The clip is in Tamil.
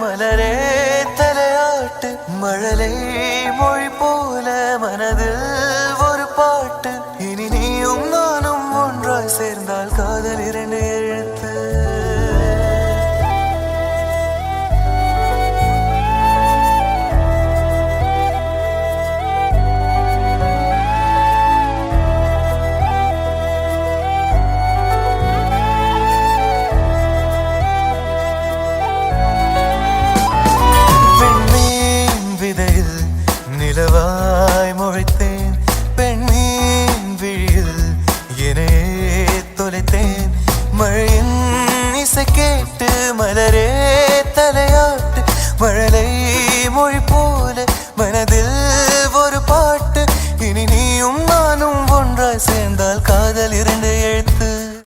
மலரே தலையாட்டு மழலை மொழி போல மனதில் ஒரு பாட்டு இனி நீயும் நானும் ஒன்றாய் சேர்ந்தால் காதல் இரண்டு எழுத்து நிலவாய் முளைத்தேன் பெண்ணின் விழியில் என்னையே தொலைத்தேன் மழையின் இசை கேட்டு மலரே தலையாட்டு மழலை மொழி போல